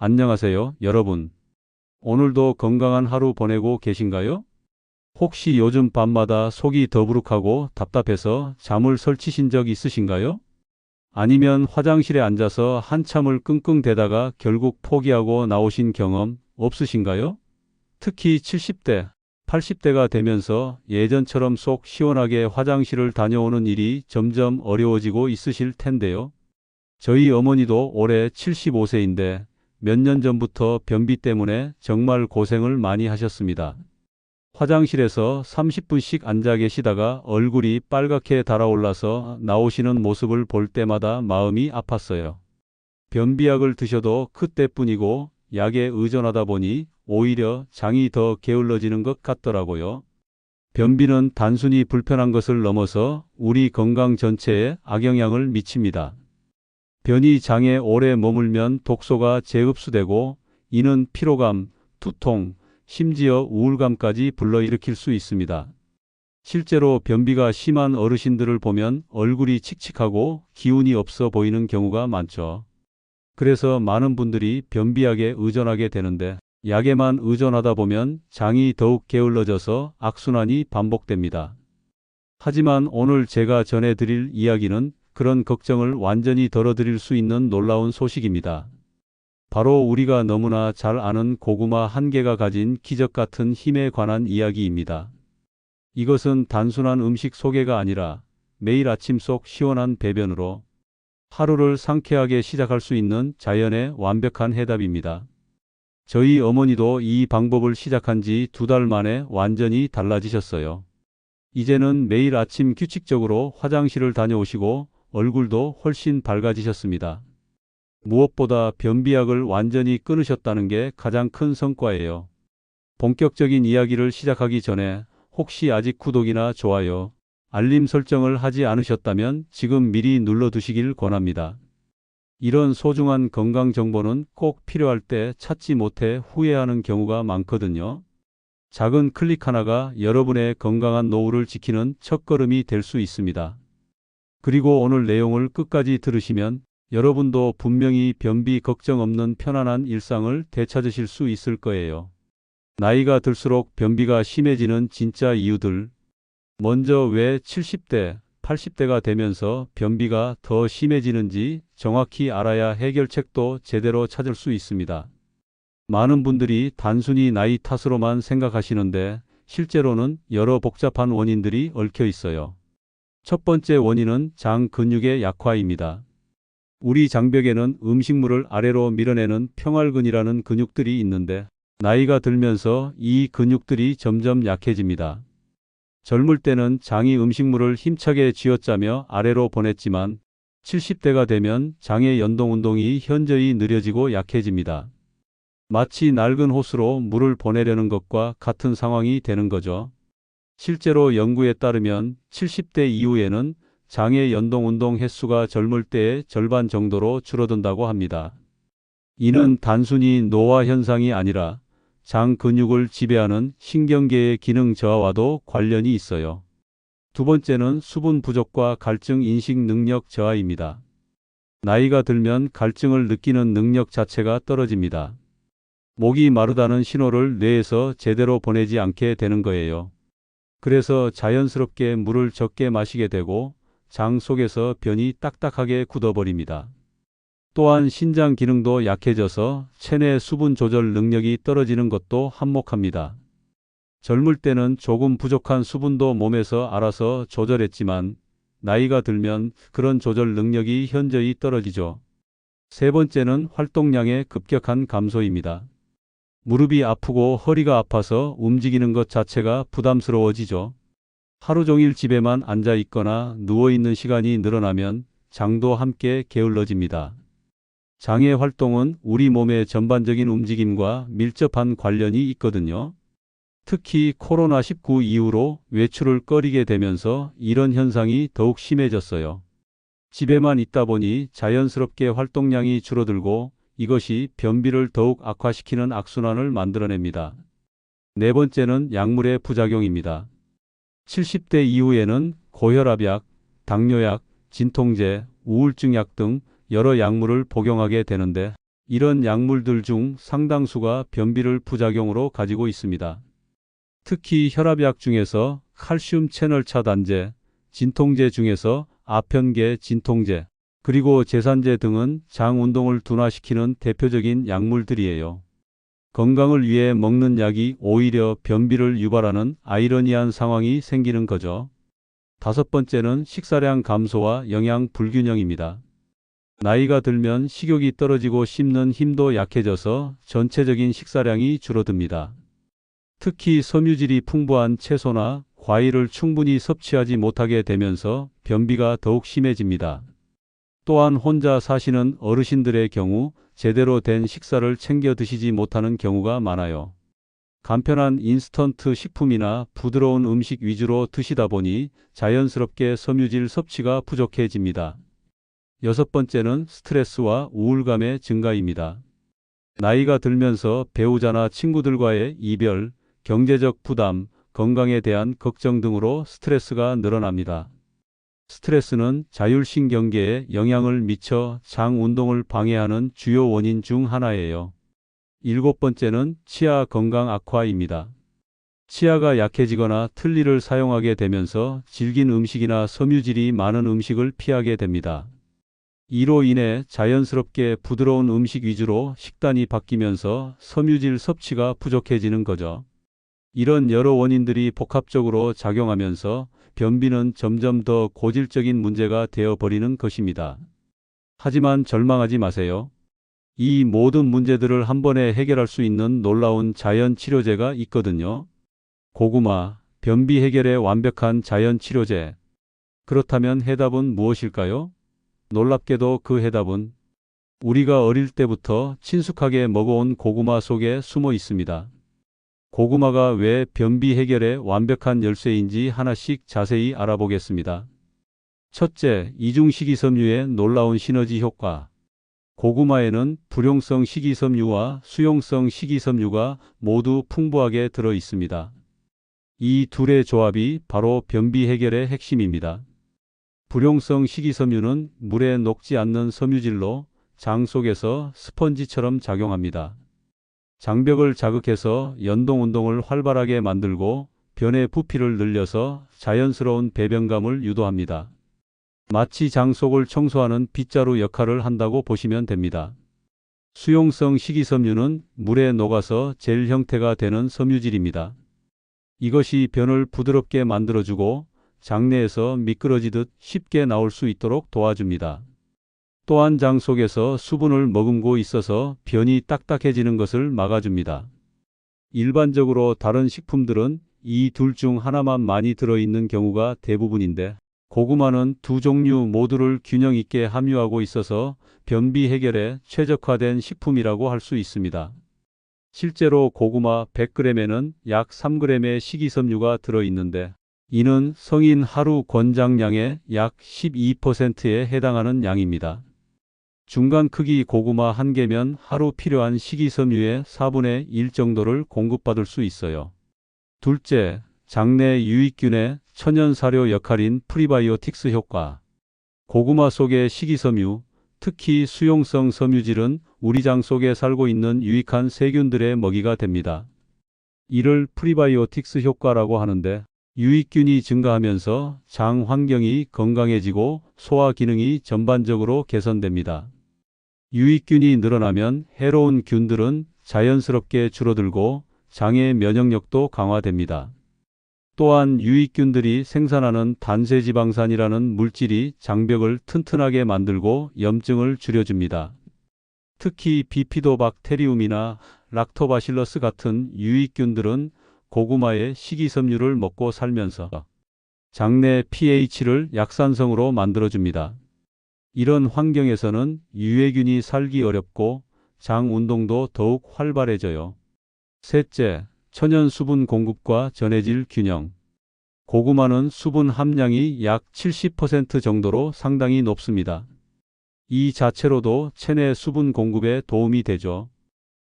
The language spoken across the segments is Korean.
안녕하세요, 여러분. 오늘도 건강한 하루 보내고 계신가요? 혹시 요즘 밤마다 속이 더부룩하고 답답해서 잠을 설치신 적 있으신가요? 아니면 화장실에 앉아서 한참을 끙끙대다가 결국 포기하고 나오신 경험 없으신가요? 특히 70대, 80대가 되면서 예전처럼 속 시원하게 화장실을 다녀오는 일이 점점 어려워지고 있으실 텐데요. 저희 어머니도 올해 75세인데 몇 년 전부터 변비 때문에 정말 고생을 많이 하셨습니다. 화장실에서 30분씩 앉아 계시다가 얼굴이 빨갛게 달아올라서 나오시는 모습을 볼 때마다 마음이 아팠어요. 변비약을 드셔도 그때뿐이고 약에 의존하다 보니 오히려 장이 더 게을러지는 것 같더라고요. 변비는 단순히 불편한 것을 넘어서 우리 건강 전체에 악영향을 미칩니다. 변이 장에 오래 머물면 독소가 재흡수되고 이는 피로감, 두통, 심지어 우울감까지 불러일으킬 수 있습니다. 실제로 변비가 심한 어르신들을 보면 얼굴이 칙칙하고 기운이 없어 보이는 경우가 많죠. 그래서 많은 분들이 변비약에 의존하게 되는데 약에만 의존하다 보면 장이 더욱 게을러져서 악순환이 반복됩니다. 하지만 오늘 제가 전해드릴 이야기는 그런 걱정을 완전히 덜어드릴 수 있는 놀라운 소식입니다. 바로 우리가 너무나 잘 아는 고구마 한 개가 가진 기적 같은 힘에 관한 이야기입니다. 이것은 단순한 음식 소개가 아니라 매일 아침 속 시원한 배변으로 하루를 상쾌하게 시작할 수 있는 자연의 완벽한 해답입니다. 저희 어머니도 이 방법을 시작한 지 2달 만에 완전히 달라지셨어요. 이제는 매일 아침 규칙적으로 화장실을 다녀오시고 얼굴도 훨씬 밝아지셨습니다. 무엇보다 변비약을 완전히 끊으셨다는 게 가장 큰 성과예요. 본격적인 이야기를 시작하기 전에 혹시 아직 구독이나 좋아요, 알림 설정을 하지 않으셨다면 지금 미리 눌러두시길 권합니다. 이런 소중한 건강 정보는 꼭 필요할 때 찾지 못해 후회하는 경우가 많거든요. 작은 클릭 하나가 여러분의 건강한 노후를 지키는 첫걸음이 될 수 있습니다. 그리고 오늘 내용을 끝까지 들으시면 여러분도 분명히 변비 걱정 없는 편안한 일상을 되찾으실 수 있을 거예요. 나이가 들수록 변비가 심해지는 진짜 이유들. 먼저 왜 70대, 80대가 되면서 변비가 더 심해지는지 정확히 알아야 해결책도 제대로 찾을 수 있습니다. 많은 분들이 단순히 나이 탓으로만 생각하시는데 실제로는 여러 복잡한 원인들이 얽혀 있어요. 첫 번째 원인은 장 근육의 약화입니다. 우리 장벽에는 음식물을 아래로 밀어내는 평활근이라는 근육들이 있는데 나이가 들면서 이 근육들이 점점 약해집니다. 젊을 때는 장이 음식물을 힘차게 쥐어짜며 아래로 보냈지만 70대가 되면 장의 연동 운동이 현저히 느려지고 약해집니다. 마치 낡은 호스로 물을 보내려는 것과 같은 상황이 되는 거죠. 실제로 연구에 따르면 70대 이후에는 장의 연동 운동 횟수가 젊을 때의 절반 정도로 줄어든다고 합니다. 이는 단순히 노화 현상이 아니라 장 근육을 지배하는 신경계의 기능 저하와도 관련이 있어요. 두 번째는 수분 부족과 갈증 인식 능력 저하입니다. 나이가 들면 갈증을 느끼는 능력 자체가 떨어집니다. 목이 마르다는 신호를 뇌에서 제대로 보내지 않게 되는 거예요. 그래서 자연스럽게 물을 적게 마시게 되고 장 속에서 변이 딱딱하게 굳어버립니다. 또한 신장 기능도 약해져서 체내 수분 조절 능력이 떨어지는 것도 한몫합니다. 젊을 때는 조금 부족한 수분도 몸에서 알아서 조절했지만 나이가 들면 그런 조절 능력이 현저히 떨어지죠. 세 번째는 활동량의 급격한 감소입니다. 무릎이 아프고 허리가 아파서 움직이는 것 자체가 부담스러워지죠. 하루 종일 집에만 앉아 있거나 누워 있는 시간이 늘어나면 장도 함께 게을러집니다. 장의 활동은 우리 몸의 전반적인 움직임과 밀접한 관련이 있거든요. 특히 코로나19 이후로 외출을 꺼리게 되면서 이런 현상이 더욱 심해졌어요. 집에만 있다 보니 자연스럽게 활동량이 줄어들고 이것이 변비를 더욱 악화시키는 악순환을 만들어냅니다. 네 번째는 약물의 부작용입니다. 70대 이후에는 고혈압약, 당뇨약, 진통제, 우울증약 등 여러 약물을 복용하게 되는데 이런 약물들 중 상당수가 변비를 부작용으로 가지고 있습니다. 특히 혈압약 중에서 칼슘 채널 차단제, 진통제 중에서 아편계 진통제, 그리고 제산제 등은 장 운동을 둔화시키는 대표적인 약물들이에요. 건강을 위해 먹는 약이 오히려 변비를 유발하는 아이러니한 상황이 생기는 거죠. 다섯 번째는 식사량 감소와 영양 불균형입니다. 나이가 들면 식욕이 떨어지고 씹는 힘도 약해져서 전체적인 식사량이 줄어듭니다. 특히 섬유질이 풍부한 채소나 과일을 충분히 섭취하지 못하게 되면서 변비가 더욱 심해집니다. 또한 혼자 사시는 어르신들의 경우 제대로 된 식사를 챙겨 드시지 못하는 경우가 많아요. 간편한 인스턴트 식품이나 부드러운 음식 위주로 드시다 보니 자연스럽게 섬유질 섭취가 부족해집니다. 여섯 번째는 스트레스와 우울감의 증가입니다. 나이가 들면서 배우자나 친구들과의 이별, 경제적 부담, 건강에 대한 걱정 등으로 스트레스가 늘어납니다. 스트레스는 자율신경계에 영향을 미쳐 장 운동을 방해하는 주요 원인 중 하나예요. 일곱 번째는 치아 건강 악화입니다. 치아가 약해지거나 틀니를 사용하게 되면서 질긴 음식이나 섬유질이 많은 음식을 피하게 됩니다. 이로 인해 자연스럽게 부드러운 음식 위주로 식단이 바뀌면서 섬유질 섭취가 부족해지는 거죠. 이런 여러 원인들이 복합적으로 작용하면서 변비는 점점 더 고질적인 문제가 되어버리는 것입니다. 하지만 절망하지 마세요. 이 모든 문제들을 한 번에 해결할 수 있는 놀라운 자연 치료제가 있거든요. 고구마, 변비 해결의 완벽한 자연 치료제. 그렇다면 해답은 무엇일까요? 놀랍게도 그 해답은 우리가 어릴 때부터 친숙하게 먹어온 고구마 속에 숨어 있습니다. 고구마가 왜 변비 해결의 완벽한 열쇠인지 하나씩 자세히 알아보겠습니다. 첫째, 이중식이섬유의 놀라운 시너지 효과. 고구마에는 불용성 식이섬유와 수용성 식이섬유가 모두 풍부하게 들어 있습니다. 이 둘의 조합이 바로 변비 해결의 핵심입니다. 불용성 식이섬유는 물에 녹지 않는 섬유질로 장 속에서 스펀지처럼 작용합니다. 장벽을 자극해서 연동 운동을 활발하게 만들고 변의 부피를 늘려서 자연스러운 배변감을 유도합니다. 마치 장 속을 청소하는 빗자루 역할을 한다고 보시면 됩니다. 수용성 식이섬유는 물에 녹아서 젤 형태가 되는 섬유질입니다. 이것이 변을 부드럽게 만들어주고 장내에서 미끄러지듯 쉽게 나올 수 있도록 도와줍니다. 또한 장 속에서 수분을 머금고 있어서 변이 딱딱해지는 것을 막아줍니다. 일반적으로 다른 식품들은 이 둘 중 하나만 많이 들어있는 경우가 대부분인데 고구마는 두 종류 모두를 균형 있게 함유하고 있어서 변비 해결에 최적화된 식품이라고 할 수 있습니다. 실제로 고구마 100g에는 약 3g의 식이섬유가 들어있는데 이는 성인 하루 권장량의 약 12%에 해당하는 양입니다. 중간 크기 고구마 1개면 하루 필요한 식이섬유의 4분의 1 정도를 공급받을 수 있어요. 둘째, 장내 유익균의 천연사료 역할인 프리바이오틱스 효과. 고구마 속의 식이섬유, 특히 수용성 섬유질은 우리 장 속에 살고 있는 유익한 세균들의 먹이가 됩니다. 이를 프리바이오틱스 효과라고 하는데 유익균이 증가하면서 장 환경이 건강해지고 소화 기능이 전반적으로 개선됩니다. 유익균이 늘어나면 해로운 균들은 자연스럽게 줄어들고 장의 면역력도 강화됩니다. 또한 유익균들이 생산하는 단세지방산이라는 물질이 장벽을 튼튼하게 만들고 염증을 줄여줍니다. 특히 비피도박테리움이나 락토바실러스 같은 유익균들은 고구마의 식이섬유를 먹고 살면서 장내 pH를 약산성으로 만들어줍니다. 이런 환경에서는 유해균이 살기 어렵고 장 운동도 더욱 활발해져요. 셋째, 천연 수분 공급과 전해질 균형. 고구마는 수분 함량이 약 70% 정도로 상당히 높습니다. 이 자체로도 체내 수분 공급에 도움이 되죠.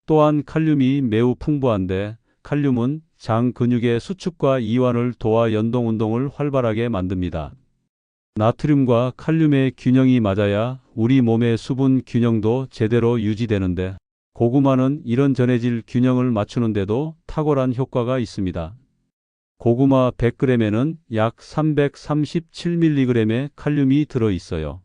또한 칼륨이 매우 풍부한데 칼륨은 장 근육의 수축과 이완을 도와 연동 운동을 활발하게 만듭니다. 나트륨과 칼륨의 균형이 맞아야 우리 몸의 수분 균형도 제대로 유지되는데 고구마는 이런 전해질 균형을 맞추는데도 탁월한 효과가 있습니다. 고구마 100g에는 약 337mg의 칼륨이 들어 있어요.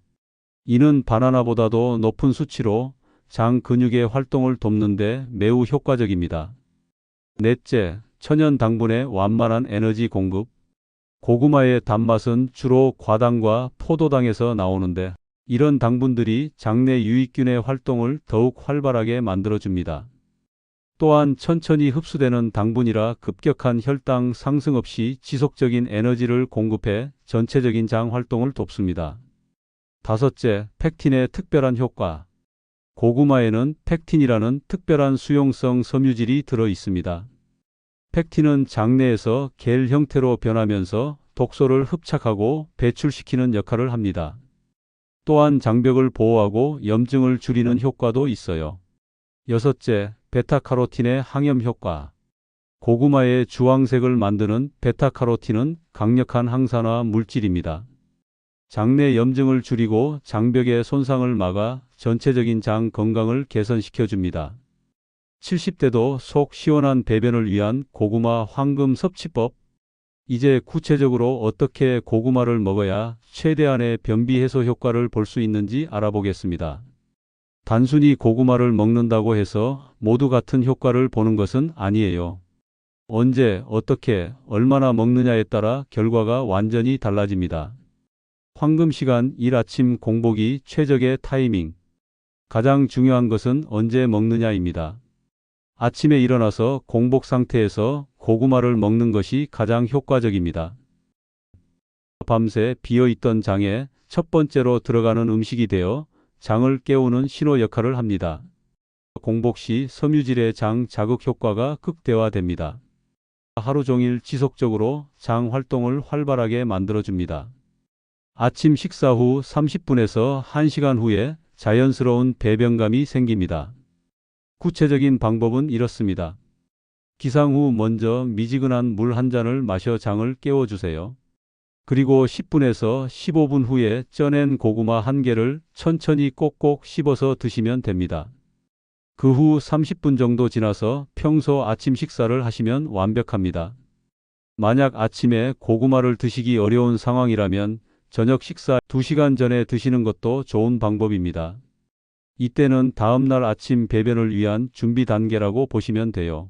이는 바나나보다도 높은 수치로 장 근육의 활동을 돕는데 매우 효과적입니다. 넷째, 천연 당분의 완만한 에너지 공급. 고구마의 단맛은 주로 과당과 포도당에서 나오는데 이런 당분들이 장내 유익균의 활동을 더욱 활발하게 만들어줍니다. 또한 천천히 흡수되는 당분이라 급격한 혈당 상승 없이 지속적인 에너지를 공급해 전체적인 장 활동을 돕습니다. 다섯째, 펙틴의 특별한 효과. 고구마에는 펙틴이라는 특별한 수용성 섬유질이 들어 있습니다. 펙틴은 장내에서 겔 형태로 변하면서 독소를 흡착하고 배출시키는 역할을 합니다. 또한 장벽을 보호하고 염증을 줄이는 효과도 있어요. 여섯째, 베타카로틴의 항염 효과. 고구마의 주황색을 만드는 베타카로틴은 강력한 항산화 물질입니다. 장내 염증을 줄이고 장벽의 손상을 막아 전체적인 장 건강을 개선시켜 줍니다. 70대도 속 시원한 배변을 위한 고구마 황금 섭취법. 이제 구체적으로 어떻게 고구마를 먹어야 최대한의 변비 해소 효과를 볼 수 있는지 알아보겠습니다. 단순히 고구마를 먹는다고 해서 모두 같은 효과를 보는 것은 아니에요. 언제, 어떻게, 얼마나 먹느냐에 따라 결과가 완전히 달라집니다. 황금 시간, 일 아침 공복이 최적의 타이밍. 가장 중요한 것은 언제 먹느냐입니다. 아침에 일어나서 공복 상태에서 고구마를 먹는 것이 가장 효과적입니다. 밤새 비어있던 장에 첫 번째로 들어가는 음식이 되어 장을 깨우는 신호 역할을 합니다. 공복 시 섬유질의 장 자극 효과가 극대화됩니다. 하루 종일 지속적으로 장 활동을 활발하게 만들어줍니다. 아침 식사 후 30분에서 1시간 후에 자연스러운 배변감이 생깁니다. 구체적인 방법은 이렇습니다. 기상 후 먼저 미지근한 물 한 잔을 마셔 장을 깨워주세요. 그리고 10분에서 15분 후에 쪄낸 고구마 한 개를 천천히 꼭꼭 씹어서 드시면 됩니다. 그 후 30분 정도 지나서 평소 아침 식사를 하시면 완벽합니다. 만약 아침에 고구마를 드시기 어려운 상황이라면 저녁 식사 2시간 전에 드시는 것도 좋은 방법입니다. 이때는 다음날 아침 배변을 위한 준비 단계라고 보시면 돼요.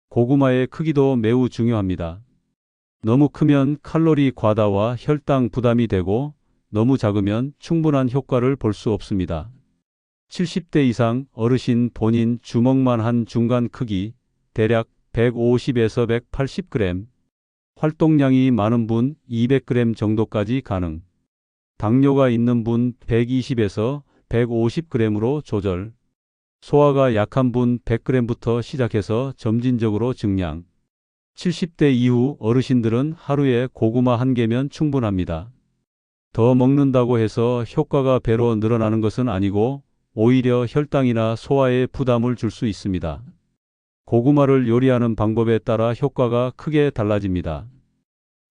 고구마의 크기도 매우 중요합니다. 너무 크면 칼로리 과다와 혈당 부담이 되고 너무 작으면 충분한 효과를 볼 수 없습니다. 70대 이상 어르신 본인 주먹만 한 중간 크기, 대략 150에서 180g, 활동량이 많은 분 200g 정도까지 가능. 당뇨가 있는 분 120에서 150g으로 조절. 소화가 약한 분 100g부터 시작해서 점진적으로 증량. 70대 이후 어르신들은 하루에 고구마 한 개면 충분합니다. 더 먹는다고 해서 효과가 배로 늘어나는 것은 아니고 오히려 혈당이나 소화에 부담을 줄 수 있습니다. 고구마를 요리하는 방법에 따라 효과가 크게 달라집니다.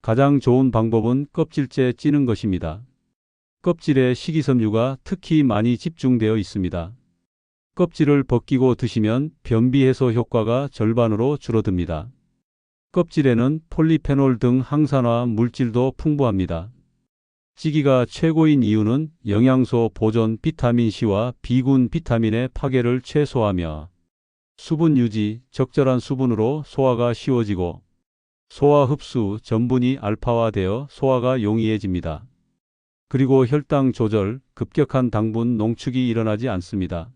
가장 좋은 방법은 껍질째 찌는 것입니다. 껍질에 식이섬유가 특히 많이 집중되어 있습니다. 껍질을 벗기고 드시면 변비 해소 효과가 절반으로 줄어듭니다. 껍질에는 폴리페놀 등 항산화 물질도 풍부합니다. 찌기가 최고인 이유는 영양소 보존 비타민C와 B군 비타민의 파괴를 최소화하며 수분 유지, 적절한 수분으로 소화가 쉬워지고 소화 흡수 전분이 알파화되어 소화가 용이해집니다. 그리고 혈당 조절, 급격한 당분 농축이 일어나지 않습니다.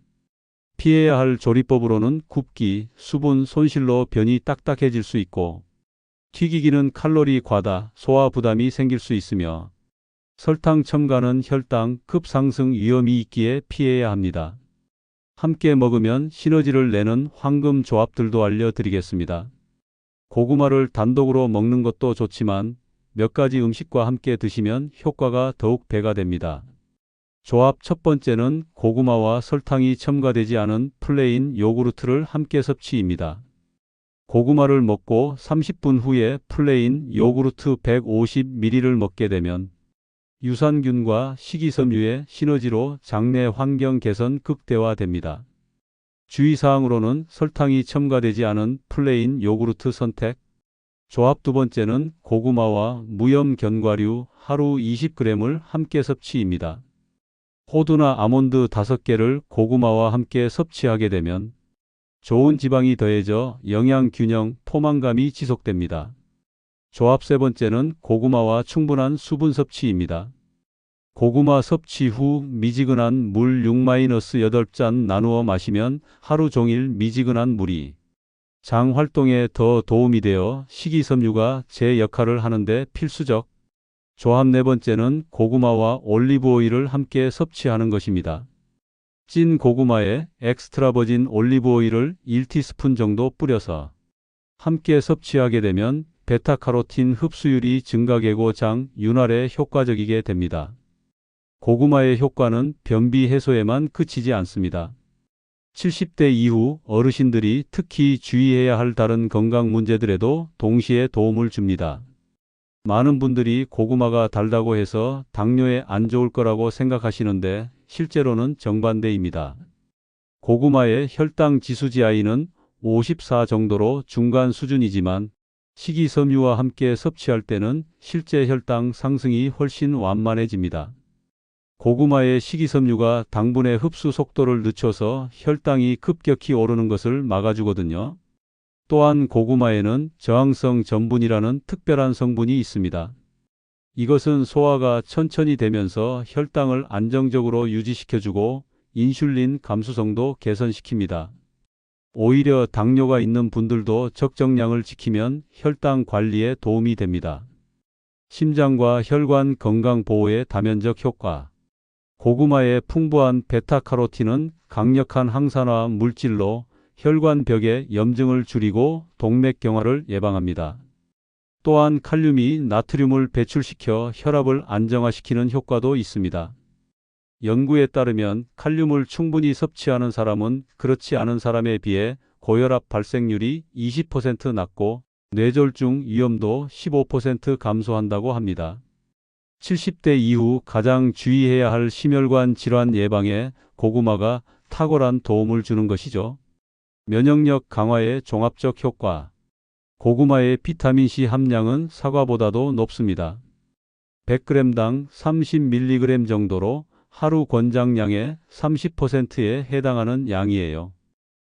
피해야 할 조리법으로는 굽기, 수분 손실로 변이 딱딱해질 수 있고 튀기기는 칼로리 과다, 소화 부담이 생길 수 있으며 설탕 첨가는 혈당 급상승 위험이 있기에 피해야 합니다. 함께 먹으면 시너지를 내는 황금 조합들도 알려드리겠습니다. 고구마를 단독으로 먹는 것도 좋지만 몇 가지 음식과 함께 드시면 효과가 더욱 배가 됩니다. 조합 첫 번째는 고구마와 설탕이 첨가되지 않은 플레인 요구르트를 함께 섭취입니다. 고구마를 먹고 30분 후에 플레인 요구르트 150ml를 먹게 되면 유산균과 식이섬유의 시너지로 장내 환경 개선 극대화됩니다. 주의사항으로는 설탕이 첨가되지 않은 플레인 요구르트 선택. 조합 두 번째는 고구마와 무염 견과류 하루 20g을 함께 섭취입니다. 호두나 아몬드 5개를 고구마와 함께 섭취하게 되면 좋은 지방이 더해져 영양 균형, 포만감이 지속됩니다. 조합 세 번째는 고구마와 충분한 수분 섭취입니다. 고구마 섭취 후 미지근한 물 6-8잔 나누어 마시면 하루 종일 미지근한 물이 장 활동에 더 도움이 되어 식이섬유가 제 역할을 하는데 필수적. 조합 네 번째는 고구마와 올리브 오일을 함께 섭취하는 것입니다. 찐 고구마에 엑스트라 버진 올리브 오일을 1티스푼 정도 뿌려서 함께 섭취하게 되면 베타카로틴 흡수율이 증가되고 장 윤활에 효과적이게 됩니다. 고구마의 효과는 변비 해소에만 그치지 않습니다. 70대 이후 어르신들이 특히 주의해야 할 다른 건강 문제들에도 동시에 도움을 줍니다. 많은 분들이 고구마가 달다고 해서 당뇨에 안 좋을 거라고 생각하시는데 실제로는 정반대입니다. 고구마의 혈당 지수GI는 54 정도로 중간 수준이지만 식이섬유와 함께 섭취할 때는 실제 혈당 상승이 훨씬 완만해집니다. 고구마의 식이섬유가 당분의 흡수 속도를 늦춰서 혈당이 급격히 오르는 것을 막아주거든요. 또한 고구마에는 저항성 전분이라는 특별한 성분이 있습니다. 이것은 소화가 천천히 되면서 혈당을 안정적으로 유지시켜주고 인슐린 감수성도 개선시킵니다. 오히려 당뇨가 있는 분들도 적정량을 지키면 혈당 관리에 도움이 됩니다. 심장과 혈관 건강 보호에 다면적 효과. 고구마의 풍부한 베타카로틴은 강력한 항산화 물질로 혈관벽의 염증을 줄이고 동맥경화를 예방합니다. 또한 칼륨이 나트륨을 배출시켜 혈압을 안정화시키는 효과도 있습니다. 연구에 따르면 칼륨을 충분히 섭취하는 사람은 그렇지 않은 사람에 비해 고혈압 발생률이 20% 낮고 뇌졸중 위험도 15% 감소한다고 합니다. 70대 이후 가장 주의해야 할 심혈관 질환 예방에 고구마가 탁월한 도움을 주는 것이죠. 면역력 강화의 종합적 효과. 고구마의 비타민C 함량은 사과보다도 높습니다. 100g당 30mg 정도로 하루 권장량의 30%에 해당하는 양이에요.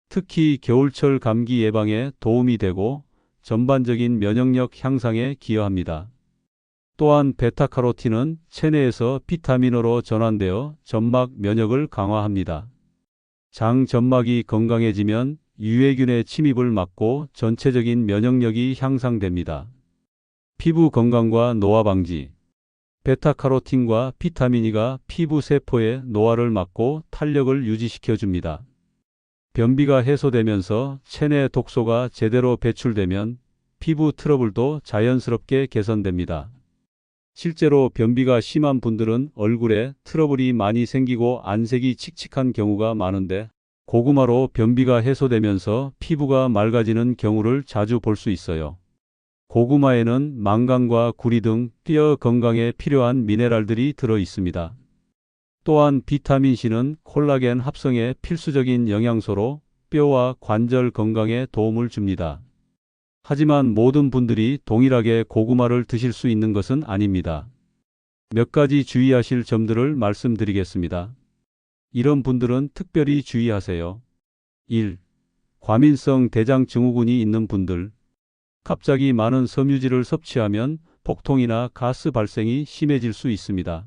특히 겨울철 감기 예방에 도움이 되고 전반적인 면역력 향상에 기여합니다. 또한 베타카로틴은 체내에서 비타민으로 전환되어 점막 면역을 강화합니다. 장 점막이 건강해지면 유해균의 침입을 막고 전체적인 면역력이 향상됩니다. 피부 건강과 노화 방지. 베타카로틴과 비타민 E가 피부 세포의 노화를 막고 탄력을 유지시켜 줍니다. 변비가 해소되면서 체내 독소가 제대로 배출되면 피부 트러블도 자연스럽게 개선됩니다. 실제로 변비가 심한 분들은 얼굴에 트러블이 많이 생기고 안색이 칙칙한 경우가 많은데 고구마로 변비가 해소되면서 피부가 맑아지는 경우를 자주 볼 수 있어요. 고구마에는 망간과 구리 등 뼈 건강에 필요한 미네랄들이 들어 있습니다. 또한 비타민C는 콜라겐 합성에 필수적인 영양소로 뼈와 관절 건강에 도움을 줍니다. 하지만 모든 분들이 동일하게 고구마를 드실 수 있는 것은 아닙니다. 몇 가지 주의하실 점들을 말씀드리겠습니다. 이런 분들은 특별히 주의하세요. 1. 과민성 대장 증후군이 있는 분들. 갑자기 많은 섬유질을 섭취하면 복통이나 가스 발생이 심해질 수 있습니다.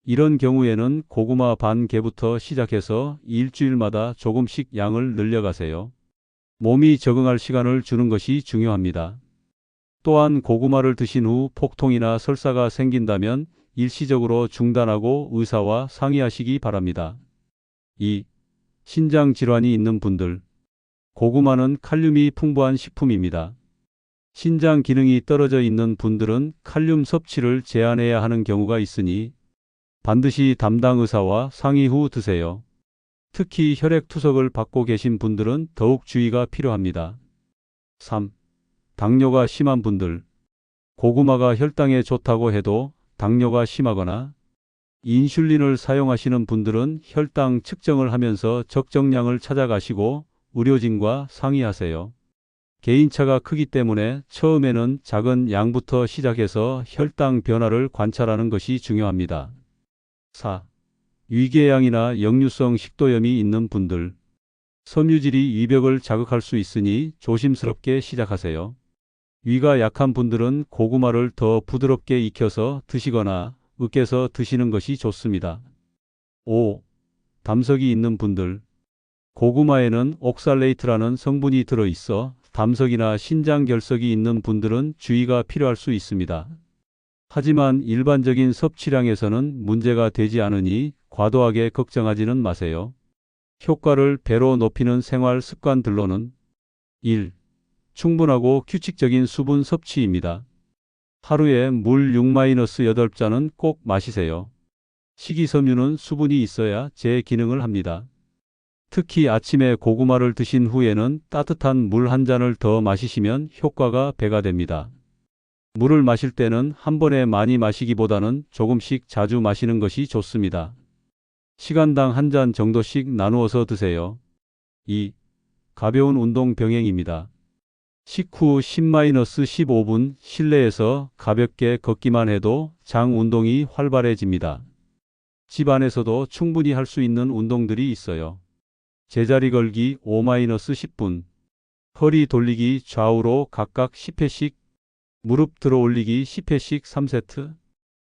이런 경우에는 고구마 반 개부터 시작해서 일주일마다 조금씩 양을 늘려가세요. 몸이 적응할 시간을 주는 것이 중요합니다. 또한 고구마를 드신 후 복통이나 설사가 생긴다면 일시적으로 중단하고 의사와 상의하시기 바랍니다. 2. 신장 질환이 있는 분들. 고구마는 칼륨이 풍부한 식품입니다. 신장 기능이 떨어져 있는 분들은 칼륨 섭취를 제한해야 하는 경우가 있으니 반드시 담당 의사와 상의 후 드세요. 특히 혈액 투석을 받고 계신 분들은 더욱 주의가 필요합니다. 3. 당뇨가 심한 분들. 고구마가 혈당에 좋다고 해도 당뇨가 심하거나 인슐린을 사용하시는 분들은 혈당 측정을 하면서 적정량을 찾아가시고 의료진과 상의하세요. 개인차가 크기 때문에 처음에는 작은 양부터 시작해서 혈당 변화를 관찰하는 것이 중요합니다. 4. 위궤양이나 역류성 식도염이 있는 분들. 섬유질이 위벽을 자극할 수 있으니 조심스럽게 시작하세요. 위가 약한 분들은 고구마를 더 부드럽게 익혀서 드시거나 으깨서 드시는 것이 좋습니다. 5. 담석이 있는 분들. 고구마에는 옥살레이트라는 성분이 들어있어 담석이나 신장 결석이 있는 분들은 주의가 필요할 수 있습니다. 하지만 일반적인 섭취량에서는 문제가 되지 않으니 과도하게 걱정하지는 마세요. 효과를 배로 높이는 생활 습관들로는 1. 충분하고 규칙적인 수분 섭취입니다. 하루에 물 6-8잔은 꼭 마시세요. 식이섬유는 수분이 있어야 제 기능을 합니다. 특히 아침에 고구마를 드신 후에는 따뜻한 물 한 잔을 더 마시시면 효과가 배가 됩니다. 물을 마실 때는 한 번에 많이 마시기보다는 조금씩 자주 마시는 것이 좋습니다. 시간당 한 잔 정도씩 나누어서 드세요. 2. 가벼운 운동 병행입니다. 식후 10-15분 실내에서 가볍게 걷기만 해도 장 운동이 활발해집니다. 집 안에서도 충분히 할 수 있는 운동들이 있어요. 제자리 걸기 5-10분, 허리 돌리기 좌우로 각각 10회씩, 무릎 들어 올리기 10회씩 3세트,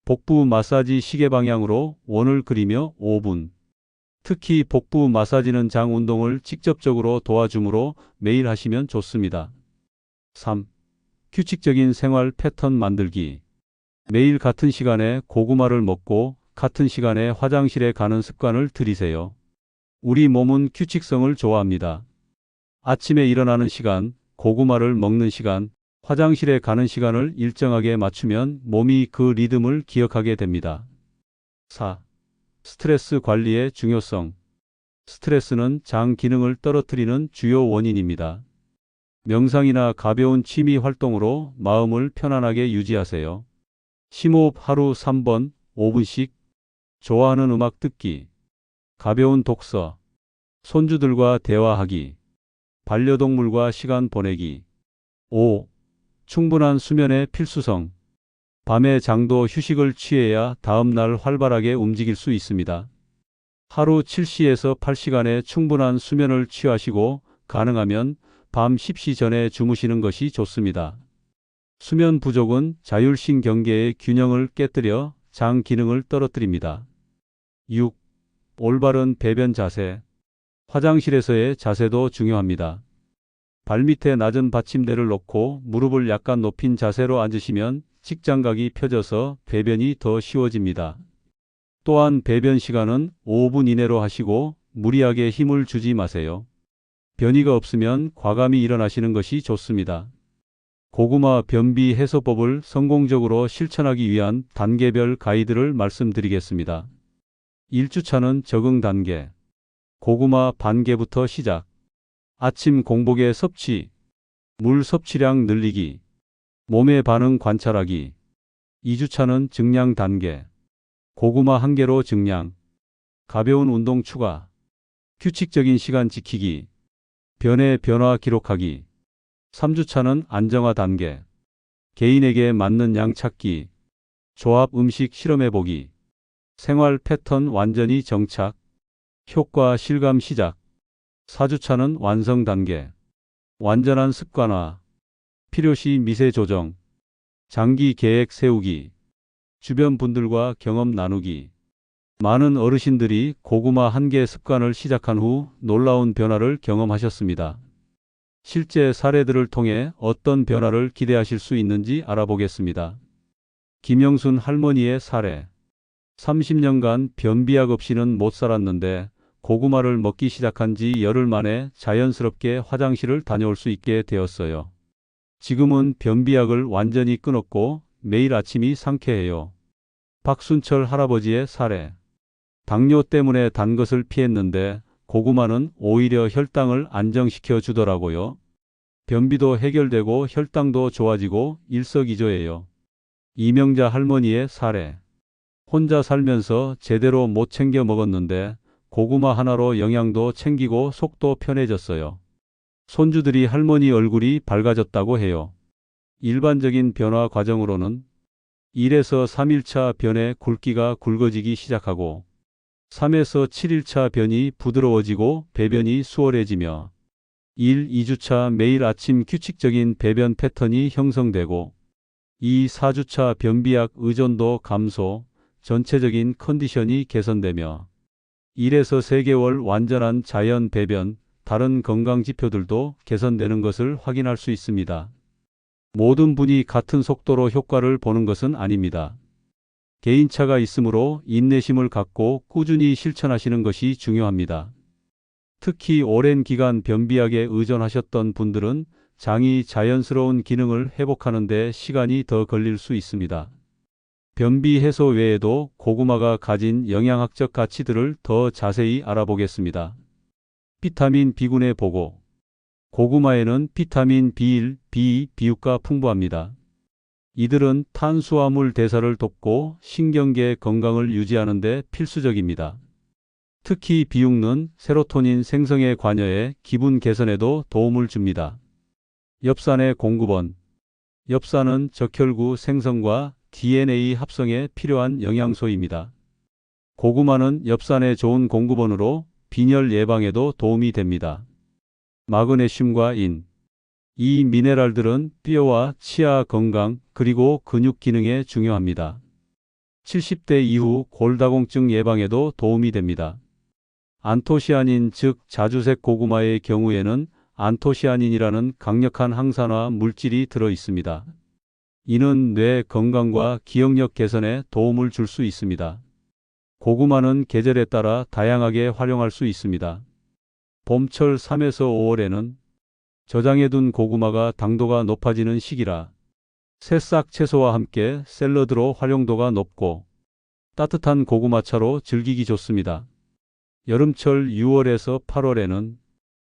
복부 마사지 시계 방향으로 원을 그리며 5분. 특히 복부 마사지는 장 운동을 직접적으로 도와주므로 매일 하시면 좋습니다. 3. 규칙적인 생활 패턴 만들기. 매일 같은 시간에 고구마를 먹고 같은 시간에 화장실에 가는 습관을 들이세요. 우리 몸은 규칙성을 좋아합니다. 아침에 일어나는 시간, 고구마를 먹는 시간, 화장실에 가는 시간을 일정하게 맞추면 몸이 그 리듬을 기억하게 됩니다. 4. 스트레스 관리의 중요성. 스트레스는 장 기능을 떨어뜨리는 주요 원인입니다. 명상이나 가벼운 취미 활동으로 마음을 편안하게 유지하세요. 심호흡 하루 3번, 5분씩, 좋아하는 음악 듣기, 가벼운 독서, 손주들과 대화하기, 반려동물과 시간 보내기. 5. 충분한 수면의 필수성. 밤에 장도 휴식을 취해야 다음날 활발하게 움직일 수 있습니다. 하루 7시에서 8시간의 충분한 수면을 취하시고 가능하면 밤 10시 전에 주무시는 것이 좋습니다. 수면 부족은 자율신경계의 균형을 깨뜨려 장 기능을 떨어뜨립니다. 6. 올바른 배변 자세. 화장실에서의 자세도 중요합니다. 발밑에 낮은 받침대를 놓고 무릎을 약간 높인 자세로 앉으시면 직장각이 펴져서 배변이 더 쉬워집니다. 또한 배변 시간은 5분 이내로 하시고 무리하게 힘을 주지 마세요. 변이가 없으면 과감히 일어나시는 것이 좋습니다. 고구마 변비 해소법을 성공적으로 실천하기 위한 단계별 가이드를 말씀드리겠습니다. 1주차는 적응 단계. 고구마 반 개부터 시작. 아침 공복에 섭취, 물 섭취량 늘리기, 몸의 반응 관찰하기. 2주차는 증량 단계. 고구마 한 개로 증량, 가벼운 운동 추가, 규칙적인 시간 지키기, 변의 변화 기록하기. 3주차는 안정화 단계. 개인에게 맞는 양 찾기, 조합 음식 실험해보기, 생활 패턴 완전히 정착, 효과 실감 시작. 4주차는 완성 단계. 완전한 습관화, 필요시 미세 조정, 장기 계획 세우기, 주변 분들과 경험 나누기. 많은 어르신들이 고구마 한 개 습관을 시작한 후 놀라운 변화를 경험하셨습니다. 실제 사례들을 통해 어떤 변화를 기대하실 수 있는지 알아보겠습니다. 김영순 할머니의 사례. 30년간 변비약 없이는 못 살았는데 고구마를 먹기 시작한 지 열흘 만에 자연스럽게 화장실을 다녀올 수 있게 되었어요. 지금은 변비약을 완전히 끊었고 매일 아침이 상쾌해요. 박순철 할아버지의 사례. 당뇨 때문에 단 것을 피했는데 고구마는 오히려 혈당을 안정시켜 주더라고요. 변비도 해결되고 혈당도 좋아지고 일석이조예요. 이명자 할머니의 사례. 혼자 살면서 제대로 못 챙겨 먹었는데 고구마 하나로 영양도 챙기고 속도 편해졌어요. 손주들이 할머니 얼굴이 밝아졌다고 해요. 일반적인 변화 과정으로는 1에서 3일차 변에 굵기가 굵어지기 시작하고 3에서 7일차 변이 부드러워지고 배변이 수월해지며 1, 2주차 매일 아침 규칙적인 배변 패턴이 형성되고 2, 4주차 변비약 의존도 감소, 전체적인 컨디션이 개선되며 1에서 3개월 완전한 자연 배변, 다른 건강 지표들도 개선되는 것을 확인할 수 있습니다. 모든 분이 같은 속도로 효과를 보는 것은 아닙니다. 개인차가 있으므로 인내심을 갖고 꾸준히 실천하시는 것이 중요합니다. 특히 오랜 기간 변비약에 의존하셨던 분들은 장이 자연스러운 기능을 회복하는 데 시간이 더 걸릴 수 있습니다. 변비 해소 외에도 고구마가 가진 영양학적 가치들을 더 자세히 알아보겠습니다. 비타민 B군의 보고. 고구마에는 비타민 B1, B2, B6가 풍부합니다. 이들은 탄수화물 대사를 돕고 신경계 건강을 유지하는 데 필수적입니다. 특히 B6는 세로토닌 생성에 관여해 기분 개선에도 도움을 줍니다. 엽산의 공급원. 엽산은 적혈구 생성과 DNA 합성에 필요한 영양소입니다. 고구마는 엽산의 좋은 공급원으로 빈혈 예방에도 도움이 됩니다. 마그네슘과 인. 이 미네랄들은 뼈와 치아 건강 그리고 근육 기능에 중요합니다. 70대 이후 골다공증 예방에도 도움이 됩니다. 안토시아닌 즉 자주색 고구마의 경우에는 안토시아닌이라는 강력한 항산화 물질이 들어 있습니다. 이는 뇌 건강과 기억력 개선에 도움을 줄 수 있습니다. 고구마는 계절에 따라 다양하게 활용할 수 있습니다. 봄철 3에서 5월에는 저장해둔 고구마가 당도가 높아지는 시기라 새싹 채소와 함께 샐러드로 활용도가 높고 따뜻한 고구마차로 즐기기 좋습니다. 여름철 6월에서 8월에는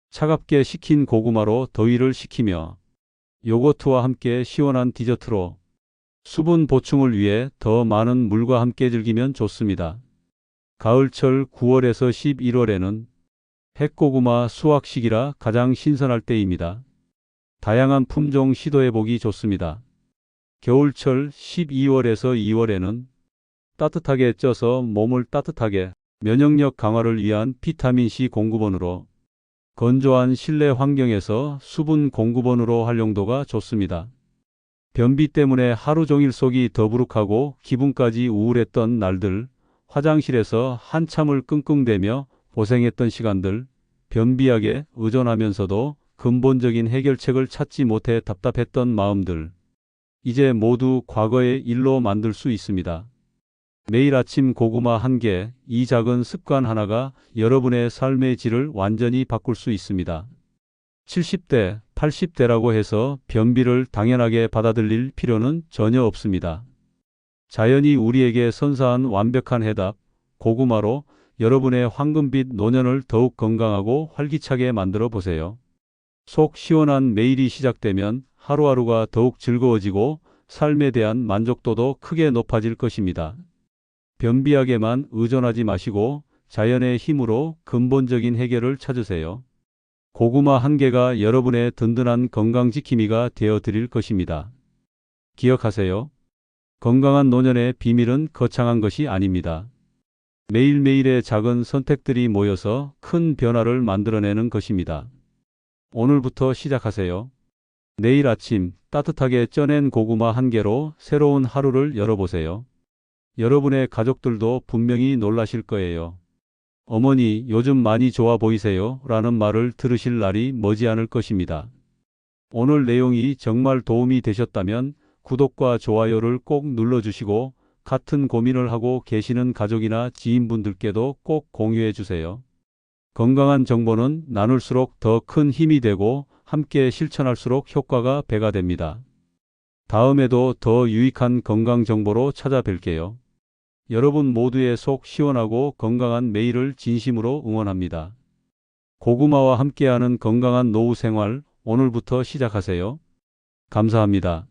차갑게 식힌 고구마로 더위를 식히며 요거트와 함께 시원한 디저트로 수분 보충을 위해 더 많은 물과 함께 즐기면 좋습니다. 가을철 9월에서 11월에는 핵고구마 수확 시기라 가장 신선할 때입니다. 다양한 품종 시도해보기 좋습니다. 겨울철 12월에서 2월에는 따뜻하게 쪄서 몸을 따뜻하게 면역력 강화를 위한 비타민C 공급원으로 건조한 실내 환경에서 수분 공급원으로 활용도가 좋습니다. 변비 때문에 하루 종일 속이 더부룩하고 기분까지 우울했던 날들, 화장실에서 한참을 끙끙대며 고생했던 시간들, 변비약에 의존하면서도 근본적인 해결책을 찾지 못해 답답했던 마음들, 이제 모두 과거의 일로 만들 수 있습니다. 매일 아침 고구마 한 개, 이 작은 습관 하나가 여러분의 삶의 질을 완전히 바꿀 수 있습니다. 70대, 80대라고 해서 변비를 당연하게 받아들일 필요는 전혀 없습니다. 자연이 우리에게 선사한 완벽한 해답, 고구마로 여러분의 황금빛 노년을 더욱 건강하고 활기차게 만들어 보세요. 속 시원한 매일이 시작되면 하루하루가 더욱 즐거워지고 삶에 대한 만족도도 크게 높아질 것입니다. 변비약에만 의존하지 마시고 자연의 힘으로 근본적인 해결을 찾으세요. 고구마 한 개가 여러분의 든든한 건강지킴이가 되어 드릴 것입니다. 기억하세요. 건강한 노년의 비밀은 거창한 것이 아닙니다. 매일매일의 작은 선택들이 모여서 큰 변화를 만들어내는 것입니다. 오늘부터 시작하세요. 내일 아침 따뜻하게 쪄낸 고구마 한 개로 새로운 하루를 열어보세요. 여러분의 가족들도 분명히 놀라실 거예요. 어머니, 요즘 많이 좋아 보이세요? 라는 말을 들으실 날이 머지않을 것입니다. 오늘 내용이 정말 도움이 되셨다면 구독과 좋아요를 꼭 눌러주시고 같은 고민을 하고 계시는 가족이나 지인분들께도 꼭 공유해 주세요. 건강한 정보는 나눌수록 더 큰 힘이 되고 함께 실천할수록 효과가 배가 됩니다. 다음에도 더 유익한 건강 정보로 찾아뵐게요. 여러분 모두의 속 시원하고 건강한 매일을 진심으로 응원합니다. 고구마와 함께하는 건강한 노후 생활 오늘부터 시작하세요. 감사합니다.